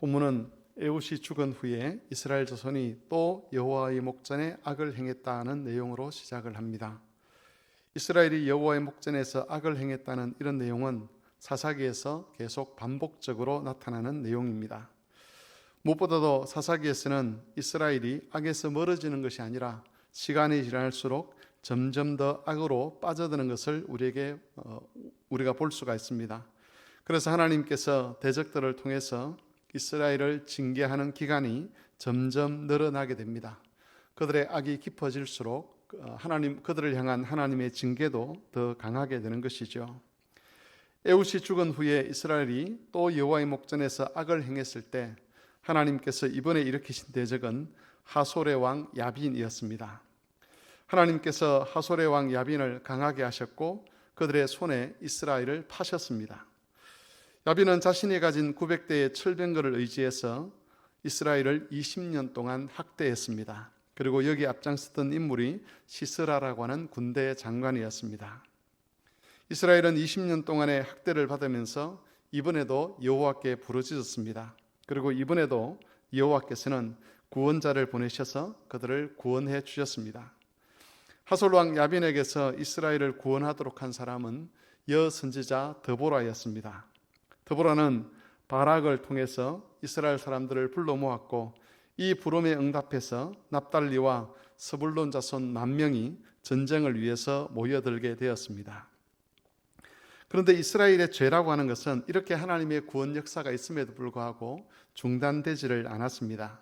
본문은 에훗이 죽은 후에 이스라엘 자손이 또 여호와의 목전에 악을 행했다는 내용으로 시작을 합니다. 이스라엘이 여호와의 목전에서 악을 행했다는 이런 내용은 사사기에서 계속 반복적으로 나타나는 내용입니다. 무엇보다도 사사기에서는 이스라엘이 악에서 멀어지는 것이 아니라 시간이 지날수록 점점 더 악으로 빠져드는 것을 우리가 볼 수가 있습니다. 그래서 하나님께서 대적들을 통해서 이스라엘을 징계하는 기간이 점점 늘어나게 됩니다. 그들의 악이 깊어질수록 그들을 향한 하나님의 징계도 더 강하게 되는 것이죠. 에훗이 죽은 후에 이스라엘이 또 여호와의 목전에서 악을 행했을 때 하나님께서 이번에 일으키신 대적은 하솔의 왕 야빈이었습니다. 하나님께서 하솔의 왕 야빈을 강하게 하셨고 그들의 손에 이스라엘을 파셨습니다. 야빈은 자신이 가진 900대의 철병거를 의지해서 이스라엘을 20년 동안 학대했습니다. 그리고 여기 앞장섰던 인물이 시스라라고 하는 군대 장관이었습니다. 이스라엘은 20년 동안의 학대를 받으면서 이번에도 여호와께 부르짖었습니다. 그리고 이번에도 여호와께서는 구원자를 보내셔서 그들을 구원해 주셨습니다. 하솔 왕 야빈에게서 이스라엘을 구원하도록 한 사람은 여선지자 드보라였습니다. 드보라는 바락을 통해서 이스라엘 사람들을 불러 모았고 이 부름에 응답해서 납달리와 스불론 자손 10,000명이 전쟁을 위해서 모여들게 되었습니다. 그런데 이스라엘의 죄라고 하는 것은 이렇게 하나님의 구원 역사가 있음에도 불구하고 중단되지를 않았습니다.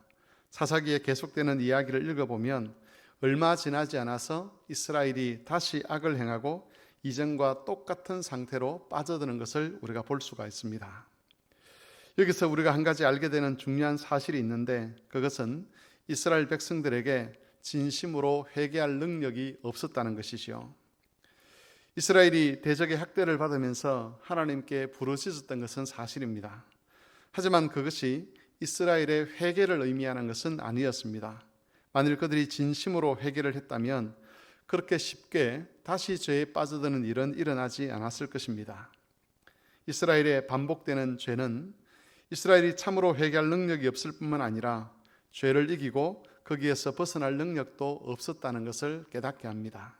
사사기에 계속되는 이야기를 읽어보면 얼마 지나지 않아서 이스라엘이 다시 악을 행하고 이전과 똑같은 상태로 빠져드는 것을 우리가 볼 수가 있습니다. 여기서 우리가 한 가지 알게 되는 중요한 사실이 있는데 그것은 이스라엘 백성들에게 진심으로 회개할 능력이 없었다는 것이죠. 이스라엘이 대적의 학대를 받으면서 하나님께 부르짖었던 것은 사실입니다. 하지만 그것이 이스라엘의 회개를 의미하는 것은 아니었습니다. 만일 그들이 진심으로 회개를 했다면 그렇게 쉽게 다시 죄에 빠져드는 일은 일어나지 않았을 것입니다. 이스라엘의 반복되는 죄는 이스라엘이 참으로 회개할 능력이 없을 뿐만 아니라 죄를 이기고 거기에서 벗어날 능력도 없었다는 것을 깨닫게 합니다.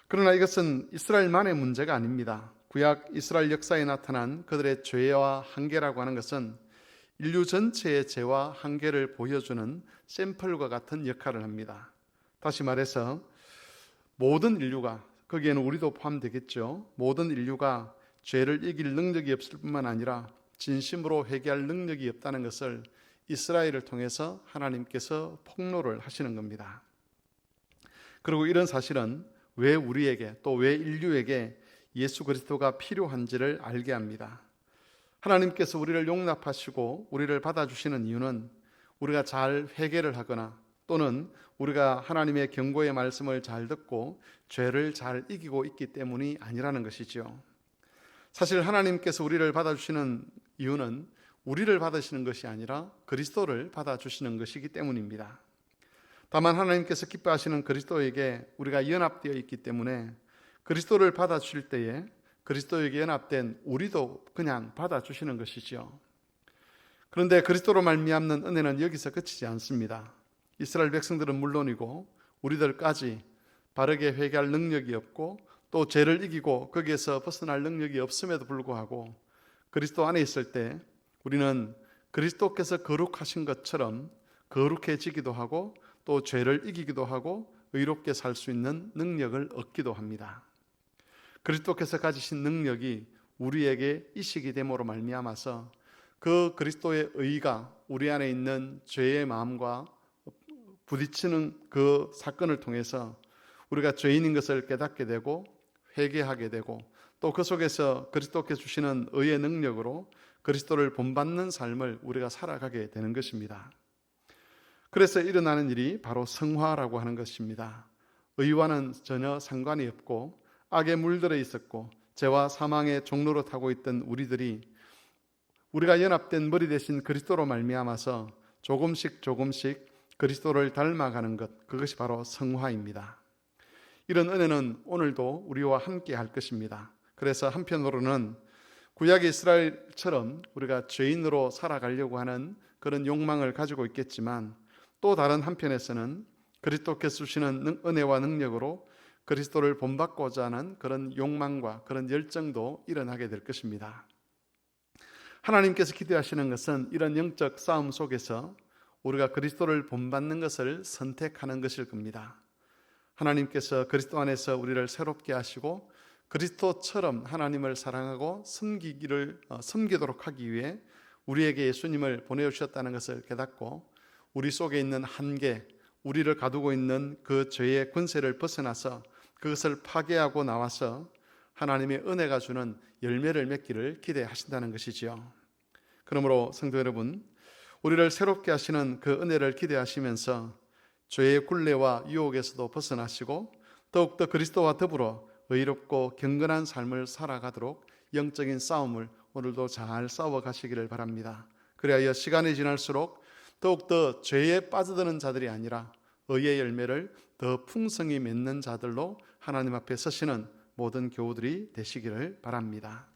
그러나 이것은 이스라엘만의 문제가 아닙니다. 구약 이스라엘 역사에 나타난 그들의 죄와 한계라고 하는 것은 인류 전체의 죄와 한계를 보여주는 샘플과 같은 역할을 합니다. 다시 말해서 모든 인류가, 거기에는 우리도 포함되겠죠. 모든 인류가 죄를 이길 능력이 없을 뿐만 아니라 진심으로 회개할 능력이 없다는 것을 이스라엘을 통해서 하나님께서 폭로를 하시는 겁니다. 그리고 이런 사실은 왜 우리에게 또 왜 인류에게 예수 그리스도가 필요한지를 알게 합니다. 하나님께서 우리를 용납하시고 우리를 받아주시는 이유는 우리가 잘 회개를 하거나 또는 우리가 하나님의 경고의 말씀을 잘 듣고 죄를 잘 이기고 있기 때문이 아니라는 것이죠. 사실 하나님께서 우리를 받아주시는 이유는 우리를 받으시는 것이 아니라 그리스도를 받아주시는 것이기 때문입니다. 다만 하나님께서 기뻐하시는 그리스도에게 우리가 연합되어 있기 때문에 그리스도를 받아주실 때에 그리스도에게 연합된 우리도 그냥 받아주시는 것이죠. 그런데 그리스도로 말미암는 은혜는 여기서 그치지 않습니다. 이스라엘 백성들은 물론이고 우리들까지 바르게 회개할 능력이 없고 또 죄를 이기고 거기에서 벗어날 능력이 없음에도 불구하고 그리스도 안에 있을 때 우리는 그리스도께서 거룩하신 것처럼 거룩해지기도 하고 또 죄를 이기기도 하고 의롭게 살 수 있는 능력을 얻기도 합니다. 그리스도께서 가지신 능력이 우리에게 이식이 됨으로 말미암아서 그 그리스도의 의가 우리 안에 있는 죄의 마음과 부딪히는 그 사건을 통해서 우리가 죄인인 것을 깨닫게 되고 회개하게 되고 또 그 속에서 그리스도께서 주시는 의의 능력으로 그리스도를 본받는 삶을 우리가 살아가게 되는 것입니다. 그래서 일어나는 일이 바로 성화라고 하는 것입니다. 의와는 전혀 상관이 없고 악에 물들어 있었고 죄와 사망의 종로로 타고 있던 우리들이 우리가 연합된 머리 대신 그리스도로 말미암아서 조금씩 그리스도를 닮아가는 것, 그것이 바로 성화입니다. 이런 은혜는 오늘도 우리와 함께 할 것입니다. 그래서 한편으로는 구약의 이스라엘처럼 우리가 죄인으로 살아가려고 하는 그런 욕망을 가지고 있겠지만 또 다른 한편에서는 그리스도께서 주시는 은혜와 능력으로 그리스도를 본받고자 하는 그런 욕망과 그런 열정도 일어나게 될 것입니다. 하나님께서 기대하시는 것은 이런 영적 싸움 속에서 우리가 그리스도를 본받는 것을 선택하는 것일 겁니다. 하나님께서 그리스도 안에서 우리를 새롭게 하시고 그리스도처럼 하나님을 사랑하고 섬기도록 하기 위해 우리에게 예수님을 보내주셨다는 것을 깨닫고 우리 속에 있는 한계, 우리를 가두고 있는 그 죄의 권세를 벗어나서 그것을 파괴하고 나와서 하나님의 은혜가 주는 열매를 맺기를 기대하신다는 것이지요. 그러므로 성도 여러분, 우리를 새롭게 하시는 그 은혜를 기대하시면서 죄의 굴레와 유혹에서도 벗어나시고 더욱더 그리스도와 더불어 의롭고 경건한 삶을 살아가도록 영적인 싸움을 오늘도 잘 싸워가시기를 바랍니다. 그리하여 시간이 지날수록 더욱더 죄에 빠져드는 자들이 아니라 의의 열매를 더 풍성히 맺는 자들로 하나님 앞에 서시는 모든 교우들이 되시기를 바랍니다.